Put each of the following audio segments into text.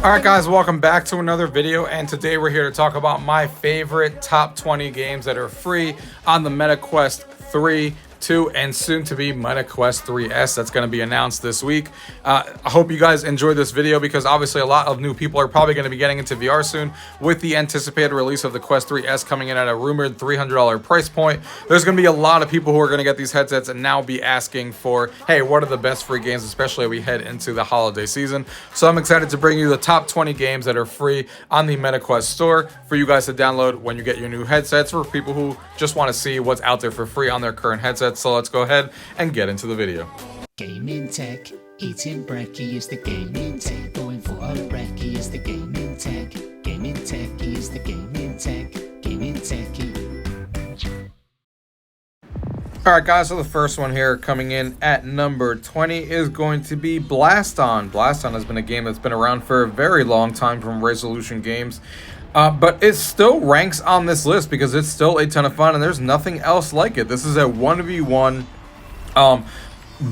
Alright guys, welcome back to another video, and today we're here to talk about my favorite top 20 games that are free on the Meta Quest 3, 2, and soon to be Meta Quest 3S that's going to be announced this week. I hope you guys enjoyed this video because obviously a lot of new people are probably going to be getting into VR soon with the anticipated release of the Quest 3S coming in at a rumored $300 price point. There's going to be a lot of people who are going to get these headsets and now be asking for, hey, what are the best free games, especially as we head into the holiday season. So I'm excited to bring you the top 20 games that are free on the Meta Quest store for you guys to download when you get your new headsets, for people who just want to see what's out there for free on their current headsets. So let's go ahead and get into the video. Gaming tech, eating brekkie is the gaming tech. Going for a brekkie is the gaming tech. Gaming tech is the gaming tech. Gaming techie. Alright guys, so the first one here coming in at number 20 is going to be Blaston. Blaston has been a game that's been around for a very long time from Resolution Games. But it still ranks on this list because it's still a ton of fun and there's nothing else like it. This is a 1v1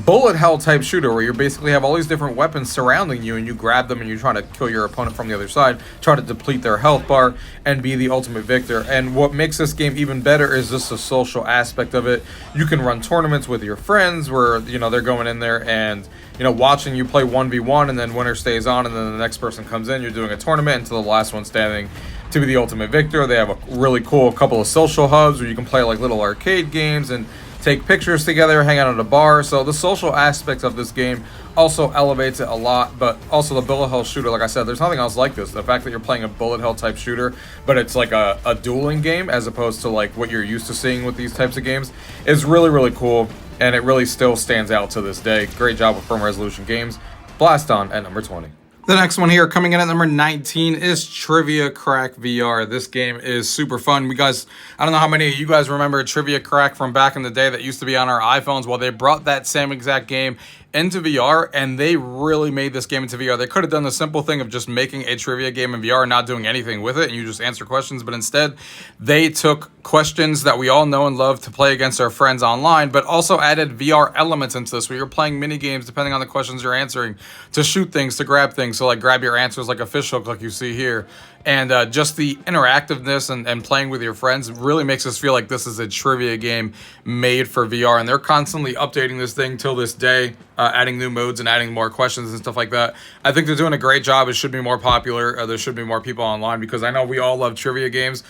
bullet hell type shooter where you basically have all these different weapons surrounding you and you grab them and you try to kill your opponent from the other side, try to deplete their health bar and be the ultimate victor. And what makes this game even better is just the social aspect of it. You can run tournaments with your friends where, you know, they're going in there and, you know, watching you play 1v1, and then winner stays on, and then the next person comes in. You're doing a tournament until the last one standing to be the ultimate victor. They have a really cool couple of social hubs where you can play like little arcade games and take pictures together, hang out at a bar. So the social aspect of this game also elevates it a lot, but also the bullet hell shooter, like I said, there's nothing else like this. The fact that you're playing a bullet hell type shooter, but it's like a dueling game as opposed to like what you're used to seeing with these types of games is really, really cool, and it really still stands out to this day. Great job with Firm Resolution Games. Blaston at number 20. The next one here coming in at number 19 is Trivia Crack VR. This game is super fun. I don't know how many of you guys remember Trivia Crack from back in the day that used to be on our iPhones. Well, they brought that same exact game into VR, and they really made this game into VR. They could have done the simple thing of just making a trivia game in VR and not doing anything with it, and you just answer questions, but instead they took questions that we all know and love to play against our friends online, but also added VR elements into this, where you're playing mini games depending on the questions you're answering, to shoot things, to grab things. So like grab your answers like a fish hook like you see here. And just the interactiveness and playing with your friends really makes us feel like this is a trivia game made for VR. And they're constantly updating this thing till this day, adding new modes and adding more questions and stuff like that. I think they're doing a great job. It should be more popular. There should be more people online because I know we all love trivia games.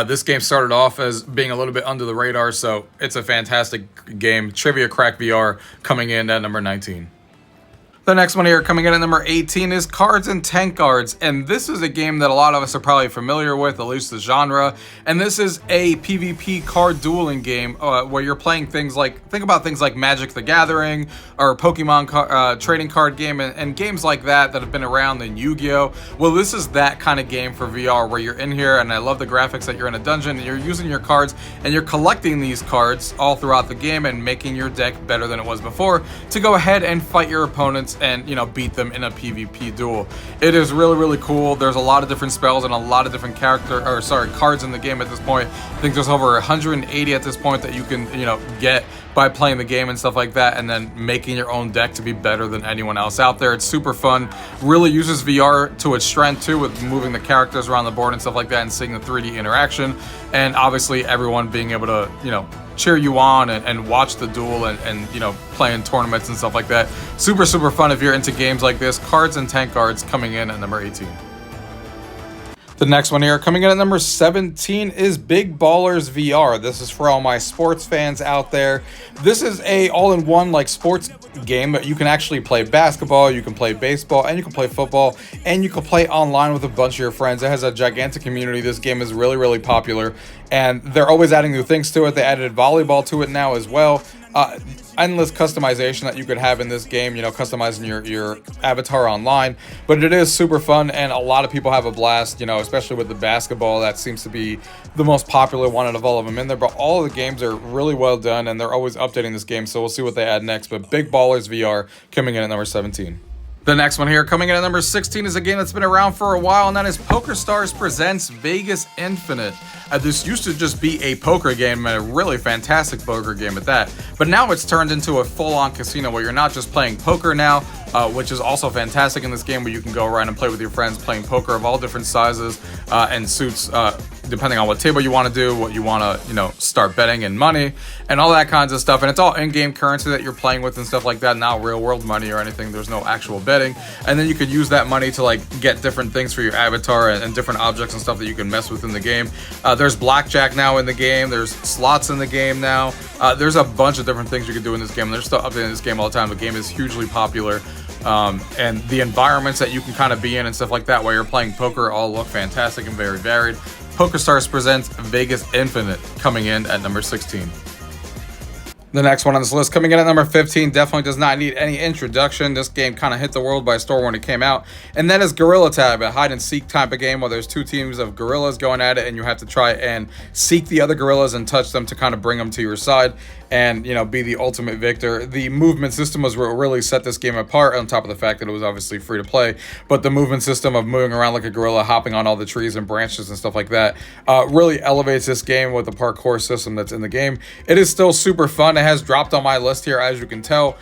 This game started off as being a little bit under the radar, so it's a fantastic game. Trivia Crack VR coming in at number 19. The next one here coming in at number 18 is Cards and Tank Guards, and this is a game that a lot of us are probably familiar with, at least the genre. And this is a PvP card dueling game where you're playing things like, think about things like Magic the Gathering or Pokemon trading card game and games like that have been around in Yu-Gi-Oh! Well, this is that kind of game for VR where you're in here, and I love the graphics that you're in a dungeon and you're using your cards and you're collecting these cards all throughout the game and making your deck better than it was before to go ahead and fight your opponents and, you know, beat them in a PvP duel. It is really, really cool. There's a lot of different spells and a lot of different cards in the game at this point. I think there's over 180 at this point that you can, you know, get by playing the game and stuff like that, and then making your own deck to be better than anyone else out there. It's super fun. Really uses VR to its strength too, with moving the characters around the board and stuff like that and seeing the 3D interaction, and obviously everyone being able to, you know, cheer you on and watch the duel and you know, play in tournaments and stuff like that. Super, super fun if you're into games like this. Cards and Tank Guards coming in at number 18. The next one here coming in at number 17 is Big Ballers VR. This is for all my sports fans out there. This is a all-in-one like sports game that you can actually play basketball, you can play baseball, and you can play football, and you can play online with a bunch of your friends. It has a gigantic community. This game is really, really popular, and they're always adding new things to it. They added volleyball to it now as well. Endless customization that you could have in this game, you know, customizing your avatar online. But it is super fun, and a lot of people have a blast, you know, especially with the basketball. That seems to be the most popular one out of all of them in there. But all of the games are really well done, and they're always updating this game, so we'll see what they add next. But Big Ballers VR coming in at number 17. The next one here, coming in at number 16, is a game that's been around for a while, and that is PokerStars Presents Vegas Infinite. This used to just be a poker game, and a really fantastic poker game at that. But now it's turned into a full-on casino where you're not just playing poker now, which is also fantastic in this game, where you can go around and play with your friends playing poker of all different sizes and suits, depending on what table you want to do, what you want to, start betting and money and all that kinds of stuff. And it's all in-game currency that you're playing with and stuff like that, not real-world money or anything. There's no actual betting. And then you could use that money to get different things for your avatar and different objects and stuff that you can mess with in the game. There's blackjack now in the game. There's slots in the game now. There's a bunch of different things you can do in this game. There's stuff updating this game all the time. The game is hugely popular. And the environments that you can kind of be in and stuff like that while you're playing poker all look fantastic and very varied. PokerStars Presents Vegas Infinite coming in at number 16. The next one on this list, coming in at number 15, definitely does not need any introduction. This game kind of hit the world by storm when it came out, and that is Gorilla Tag, a hide-and-seek type of game where there's two teams of gorillas going at it, and you have to try and seek the other gorillas and touch them to kind of bring them to your side and, be the ultimate victor. The movement system was what really set this game apart, on top of the fact that it was obviously free to play, but the movement system of moving around like a gorilla, hopping on all the trees and branches and stuff like that, really elevates this game with the parkour system that's in the game. It is still super fun. It has dropped on my list here, as you can tell,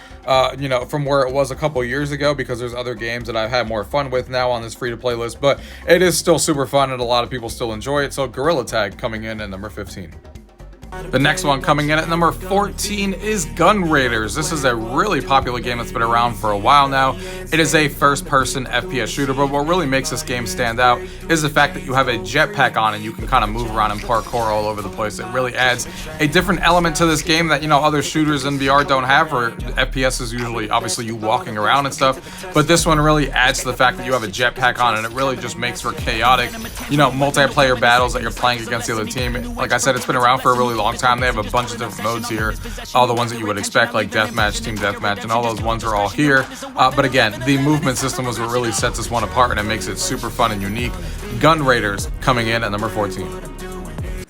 from where it was a couple years ago, because there's other games that I've had more fun with now on this free-to-play list, but it is still super fun and a lot of people still enjoy it. So Gorilla Tag coming in at number 15. The next one coming in at number 14 is Gun Raiders. This is a really popular game that's been around for a while now. It is a first-person FPS shooter, but what really makes this game stand out is the fact that you have a jetpack on and you can kind of move around and parkour all over the place. It really adds a different element to this game that, other shooters in VR don't have, where FPS is usually, obviously, you walking around and stuff, but this one really adds to the fact that you have a jetpack on, and it really just makes for chaotic, multiplayer battles that you're playing against the other team. Like I said, it's been around for a really long time. They have a bunch of different modes here, all the ones that you would expect, like deathmatch, team deathmatch, and all those ones are all here. But again, the movement system was what really sets this one apart, and it makes it super fun and unique. Gun Raiders coming in at number 14.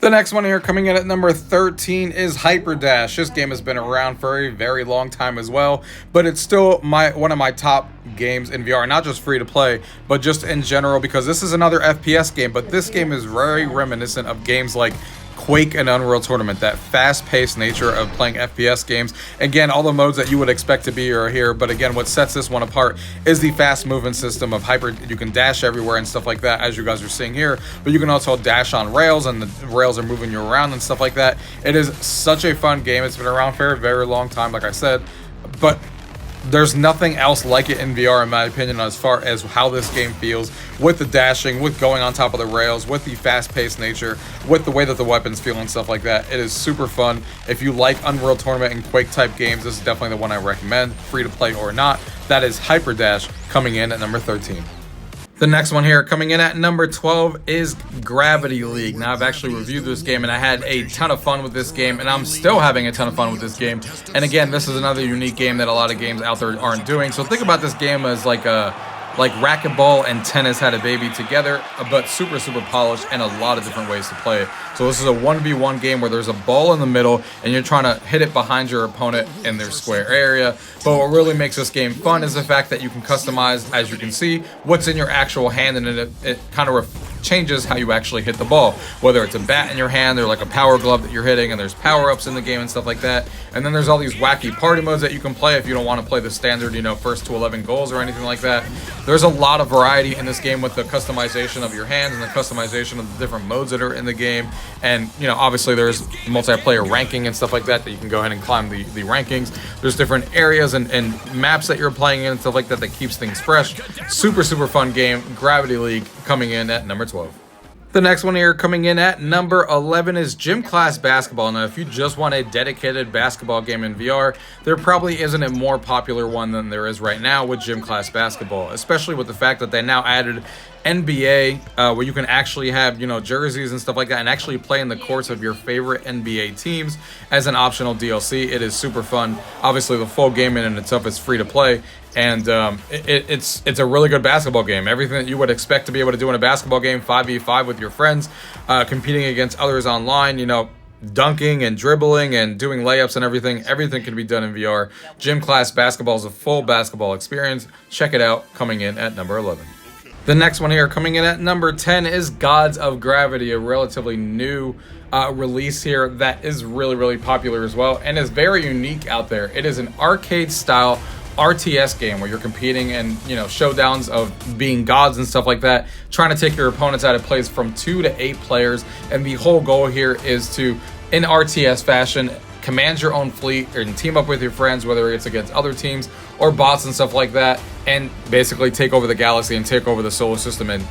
The next one here, coming in at number 13, is Hyperdash. This game has been around for a very long time as well, but it's still one of my top games in VR, not just free to play, but just in general, because this is another FPS game, but this game is very reminiscent of games like Quake and Unreal Tournament, that fast-paced nature of playing FPS games. Again, all the modes that you would expect to be are here, but again, what sets this one apart is the fast movement system of you can dash everywhere and stuff like that, as you guys are seeing here, but you can also dash on rails, and the rails are moving you around and stuff like that. It is such a fun game. It's been around for a very long time, like I said, but there's nothing else like it in VR, in my opinion, as far as how this game feels, with the dashing, with going on top of the rails, with the fast-paced nature, with the way that the weapons feel and stuff like that. It is super fun. If you like Unreal Tournament and Quake-type games, this is definitely the one I recommend, free-to-play or not. That is Hyperdash, coming in at number 13. The next one here, coming in at number 12, is Gravity League. Now, I've actually reviewed this game, and I had a ton of fun with this game, and I'm still having a ton of fun with this game. And again, this is another unique game that a lot of games out there aren't doing. So think about this game as like racquetball and tennis had a baby together, but super polished, and a lot of different ways to play it. So this is a 1v1 game where there's a ball in the middle and you're trying to hit it behind your opponent in their square area. But what really makes this game fun is the fact that you can customize, as you can see, what's in your actual hand, and it kind of changes how you actually hit the ball, whether it's a bat in your hand or like a power glove that you're hitting, and there's power-ups in the game and stuff like that. And then there's all these wacky party modes that you can play if you don't want to play the standard, first to 11 goals or anything like that. There's a lot of variety in this game with the customization of your hands and the customization of the different modes that are in the game. And obviously there's multiplayer ranking and stuff like that you can go ahead and climb the rankings. There's different areas and maps that you're playing in and stuff like that keeps things fresh. Super fun game. Gravity League coming in at number 12. The next one here, coming in at number 11, is Gym Class Basketball. Now, if you just want a dedicated basketball game in VR, there probably isn't a more popular one than there is right now with Gym Class Basketball, especially with the fact that they now added NBA, where you can actually have, jerseys and stuff like that, and actually play in the courts of your favorite NBA teams as an optional DLC. It is super fun. Obviously, the full game in and itself is free to play, and it's a really good basketball game. Everything that you would expect to be able to do in a basketball game, 5v5 with your friends, competing against others online, dunking and dribbling and doing layups and everything. Everything can be done in VR. Gym class basketball is a full basketball experience. Check it out, coming in at number 11. The next one here, coming in at number 10, is Gods of Gravity, a relatively new release here that is really, really popular as well and is very unique out there. It is an arcade-style RTS game where you're competing in, showdowns of being gods and stuff like that, trying to take your opponents out of place from 2 to 8 players. And the whole goal here is to, in RTS fashion, command your own fleet and team up with your friends, whether it's against other teams or bots and stuff like that, and basically take over the galaxy and take over the solar system and,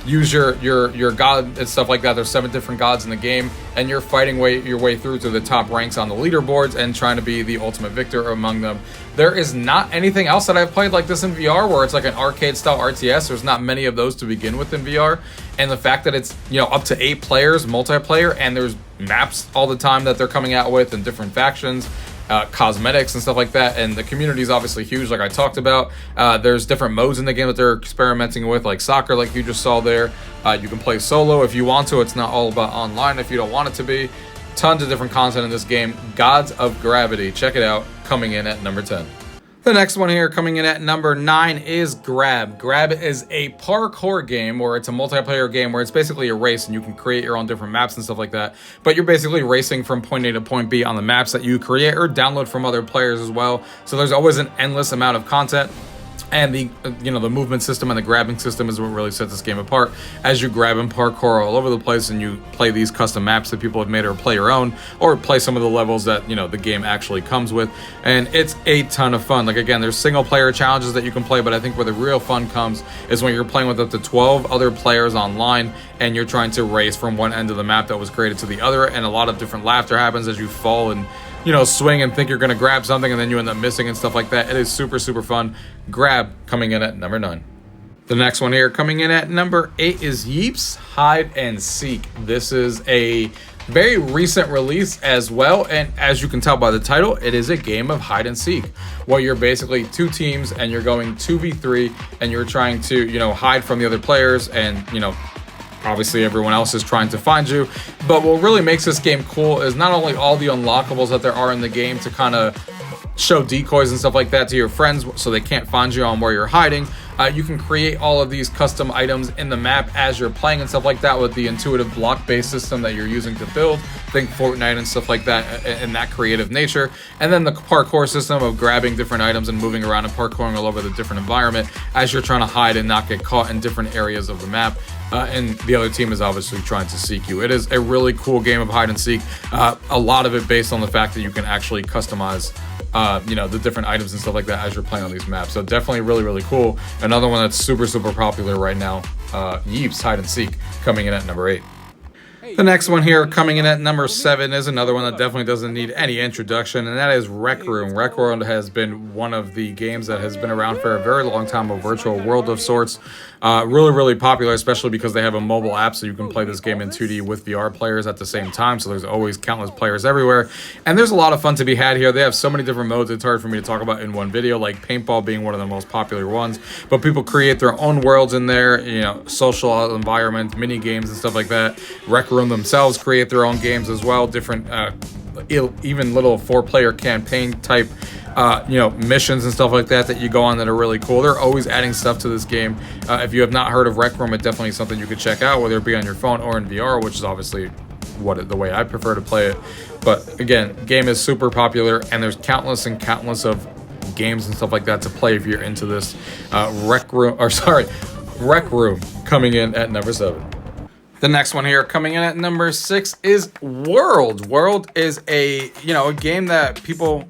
use your god and stuff like that. There's 7 different gods in the game, and you're fighting your way through to the top ranks on the leaderboards and trying to be the ultimate victor among them. There is not anything else that I've played like this in VR where it's like an arcade style RTS. There's not many of those to begin with in VR, and the fact that it's up to 8 players multiplayer, and there's maps all the time that they're coming out with and different factions, cosmetics and stuff like that, and the community is obviously huge, like I talked about. There's different modes in the game that they're experimenting with, like soccer, like you just saw there. You can play solo if you want to. It's not all about online if you don't want it to be. Tons of different content in this game. Gods of Gravity, check it out, coming in at number 10. The next one here, coming in at number 9, is Grab. Grab is a parkour game, or it's a multiplayer game where it's basically a race and you can create your own different maps and stuff like that. But you're basically racing from point A to point B on the maps that you create or download from other players as well. So there's always an endless amount of content. And the movement system and the grabbing system is what really sets this game apart, as you grab and parkour all over the place and you play these custom maps that people have made, or play your own, or play some of the levels that the game actually comes with. And it's a ton of fun. Like, again, there's single player challenges that you can play, but I think where the real fun comes is when you're playing with up to 12 other players online and you're trying to race from one end of the map that was created to the other, and a lot of different laughter happens as you fall and swing and think you're going to grab something and then you end up missing and stuff like that. It is super, super fun. Grab, coming in at number 9. The next one here, coming in at number 8, is Yeeps Hide and Seek. This is a very recent release as well, and as you can tell by the title, it is a game of hide and seek, where you're basically 2 teams and you're going 2v3 and you're trying to, hide from the other players, and, obviously everyone else is trying to find you. But what really makes this game cool is not only all the unlockables that there are in the game to kind of show decoys and stuff like that to your friends so they can't find you on where you're hiding. You can create all of these custom items in the map as you're playing and stuff like that with the intuitive block-based system that you're using to build. Think Fortnite and stuff like that in that creative nature. And then the parkour system of grabbing different items and moving around and parkouring all over the different environment as you're trying to hide and not get caught in different areas of the map. And the other team is obviously trying to seek you. It is a really cool game of hide and seek. A lot of it based on the fact that you can actually customize the different items and stuff like that as you're playing on these maps. So definitely really, really cool. Another one that's super, super popular right now, Yeeps Hide and Seek, coming in at number 8. The next one here, coming in at number 7, is another one that definitely doesn't need any introduction, and that is Rec Room. Rec Room has been one of the games that has been around for a very long time, a virtual world of sorts. Really, really popular, especially because they have a mobile app, so you can play this game in 2D with VR players at the same time, so there's always countless players everywhere. And there's a lot of fun to be had here. They have so many different modes, it's hard for me to talk about in one video, like paintball being one of the most popular ones. But people create their own worlds in there, social environment, mini games and stuff like that. Rec Room themselves create their own games as well, different even little 4-player campaign type missions and stuff like that you go on that are really cool. They're always adding stuff to this game. If you have not heard of Rec Room, it's definitely something you could check out, whether it be on your phone or in VR, which is obviously the way I prefer to play it. But again, game is super popular, and there's countless and countless of games and stuff like that to play if you're into this. Rec Room coming in at number 7. The next one here, coming in at number 6, is World. World is a game that people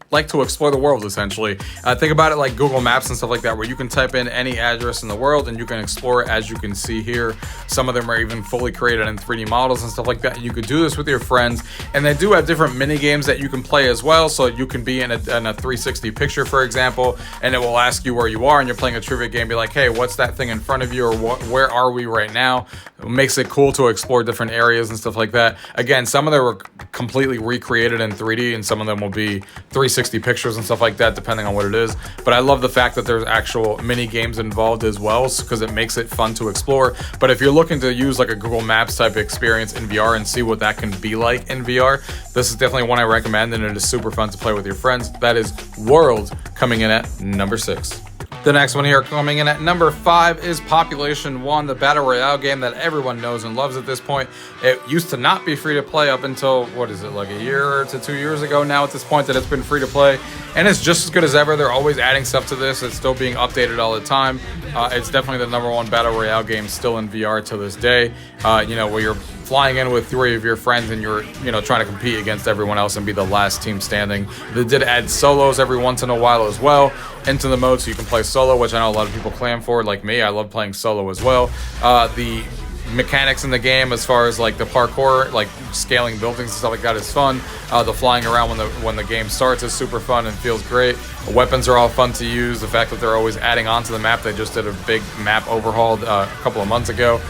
like to explore the world, essentially. Think about it like Google Maps and stuff like that, where you can type in any address in the world and you can explore it, as you can see here. Some of them are even fully created in 3D models and stuff like that. You could do this with your friends, and they do have different mini games that you can play as well. So you can be in a 360 picture, for example, and it will ask you where you are, and you're playing a trivia game, be like, hey, what's that thing in front of you, or where are we right now? It makes it cool to explore different areas and stuff like that. Again, some of them were completely recreated in 3D, and some of them will be 360 360 pictures and stuff like that, depending on what it is. But I love the fact that there's actual mini games involved as well, because it makes it fun to explore. But if you're looking to use like a Google Maps type experience in VR and see what that can be like in VR, this is definitely one I recommend, and it is super fun to play with your friends. That is World, coming in at number 6. The next one here coming in at number 5 is PopulationOne, the Battle Royale game that everyone knows and loves at this point. It used to not be free to play up until, what is it, like a year to 2 years ago now at this point that it's been free to play. And it's just as good as ever. They're always adding stuff to this. It's still being updated all the time. It's definitely the number 1 Battle Royale game still in VR to this day. Where you're flying in with 3 of your friends and you're, trying to compete against everyone else and be the last team standing. They did add solos every once in a while as well into the mode, so you can play solo, which I know a lot of people clam for, like me. I love playing solo as well. The mechanics in the game, as far as like the parkour, like scaling buildings and stuff like that, is fun. The flying around when the game starts is super fun and feels great. The weapons are all fun to use. The fact that they're always adding on to the map. They just did a big map overhaul a couple of months ago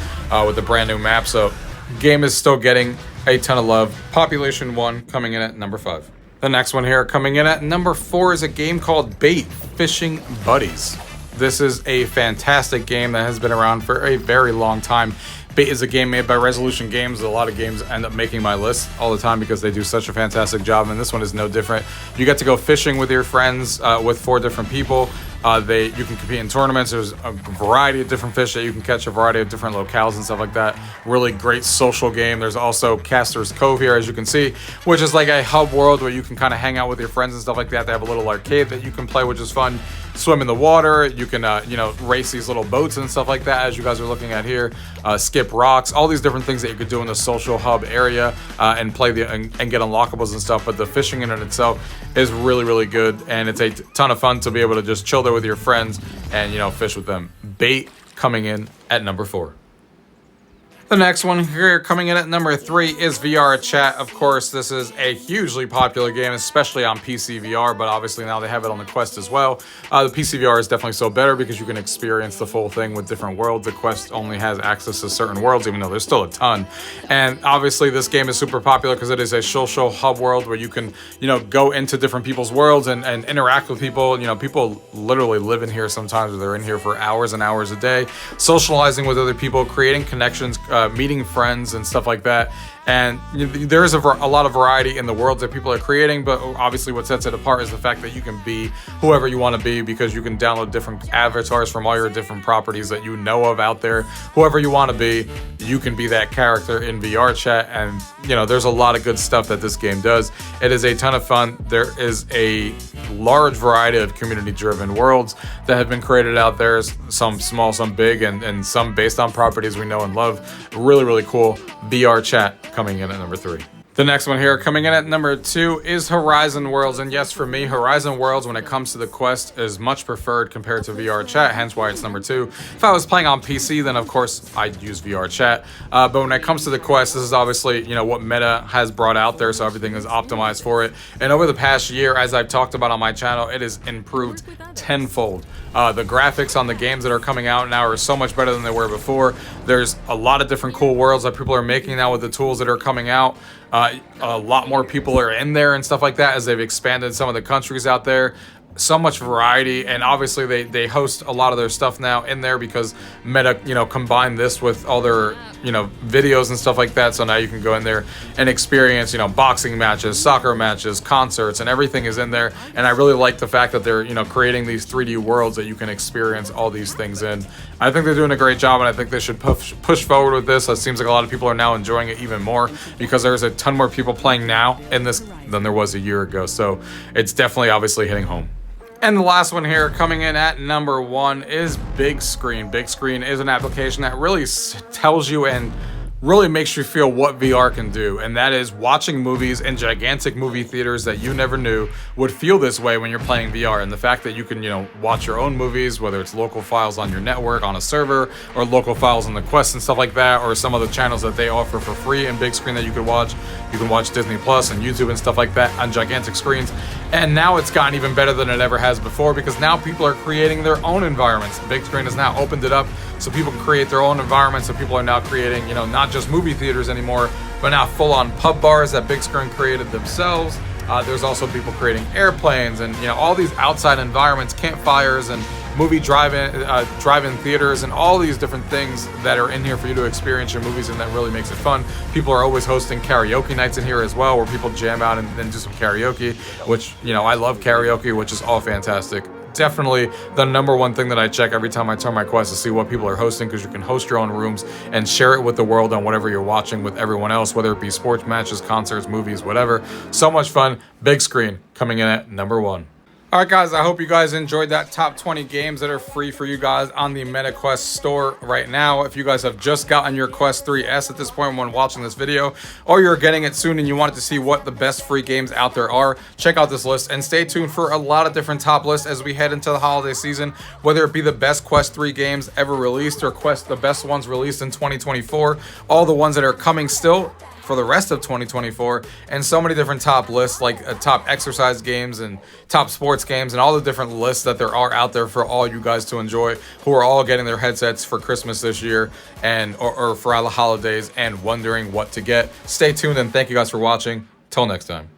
with a brand new map. So game is still getting a ton of love. PopulationOne coming in at number 5. The next one here coming in at number 4 is a game called Bait Fishing Buddies. This is a fantastic game that has been around for a very long time. Bait is a game made by Resolution Games. A lot of games end up making my list all the time because they do such a fantastic job, and this one is no different. You get to go fishing with your friends with 4 different people. You can compete in tournaments. There's a variety of different fish that you can catch, a variety of different locales and stuff like that. Really great social game. There's also Caster's Cove here, as you can see, which is like a hub world where you can kind of hang out with your friends and stuff like that. They have a little arcade that you can play, which is fun. Swim in the water. You can, race these little boats and stuff like that, as you guys are looking at here. Skip rocks. All these different things that you could do in the social hub area and play and get unlockables and stuff. But the fishing in it itself is really, really good, and it's a ton of fun to be able to just chill there with your friends and fish with them. Bait coming in at number 4. The next one here coming in at number 3 is VRChat. Of course, this is a hugely popular game, especially on PC VR, but obviously now they have it on the Quest as well. The PC VR is definitely so better because you can experience the full thing with different worlds. The Quest only has access to certain worlds, even though there's still a ton. And obviously this game is super popular because it is a social hub world where you can, go into different people's worlds and interact with people. People literally live in here sometimes, or they're in here for hours and hours a day, socializing with other people, creating connections, meeting friends and stuff like that. And there is a lot of variety in the worlds that people are creating, but obviously what sets it apart is the fact that you can be whoever you want to be, because you can download different avatars from all your different properties that you know of out there. Whoever you want to be, you can be that character in VRChat, and there's a lot of good stuff that this game does. It is a ton of fun. There is a large variety of community-driven worlds that have been created out there, some small, some big, and some based on properties we know and love. Really, really cool. VRChat coming in at number 3. The next one here coming in at number 2 is Horizon Worlds. And yes, for me, Horizon Worlds, when it comes to the Quest, is much preferred compared to VRChat, hence why it's number 2. If I was playing on PC, then of course I'd use VRChat. But when it comes to the Quest, this is obviously, what Meta has brought out there, so everything is optimized for it. And over the past year, as I've talked about on my channel, it has improved tenfold. The graphics on the games that are coming out now are so much better than they were before. There's a lot of different cool worlds that people are making now with the tools that are coming out. A lot more people are in there and stuff like that as they've expanded some of the countries out there. So much variety, and obviously they host a lot of their stuff now in there because Meta, combined this with all their, videos and stuff like that. So now you can go in there and experience, boxing matches, soccer matches, concerts, and everything is in there. And I really like the fact that they're, creating these 3D worlds that you can experience all these things in. I think they're doing a great job, and I think they should push forward with this. It seems like a lot of people are now enjoying it even more because there's a ton more people playing now in this than there was a year ago. So it's definitely obviously hitting home. And the last one here coming in at number 1 is Big Screen. Big Screen is an application that really tells you and really makes you feel what VR can do, and that is watching movies in gigantic movie theaters that you never knew would feel this way when you're playing VR. And the fact that you can, watch your own movies, whether it's local files on your network on a server or local files on the Quest and stuff like that, or some of the channels that they offer for free in Big Screen that you could watch. You can watch Disney Plus and YouTube and stuff like that on gigantic screens. And now it's gotten even better than it ever has before, because now people are creating their own environments. Big Screen has now opened it up so people can create their own environments. So people are now creating, not just movie theaters anymore, but now full-on pub bars that Big Screen created themselves. There's also people creating airplanes and, you know, all these outside environments, campfires and movie drive-in theaters and all these different things that are in here for you to experience your movies, and that really makes it fun. People are always hosting karaoke nights in here as well, where people jam out and then do some karaoke, which, you know, I love karaoke, which is all fantastic. Definitely the number one thing that I check every time I turn my Quest to see what people are hosting, because you can host your own rooms and share it with the world on whatever you're watching with everyone else, whether it be sports matches, concerts, movies, whatever. So much fun. Big screen coming in at number 1. All right, guys, I hope you guys enjoyed that top 20 games that are free for you guys on the Meta Quest store right now. If you guys have just gotten your Quest 3S at this point when watching this video, or you're getting it soon and you wanted to see what the best free games out there are, check out this list and stay tuned for a lot of different top lists as we head into the holiday season, whether it be the best Quest 3 games ever released or the best ones released in 2024, all the ones that are coming still for the rest of 2024, and so many different top lists, like top exercise games and top sports games and all the different lists that there are out there for all you guys to enjoy, who are all getting their headsets for Christmas this year and or for all the holidays and wondering what to get. Stay tuned and thank you guys for watching. Till next time.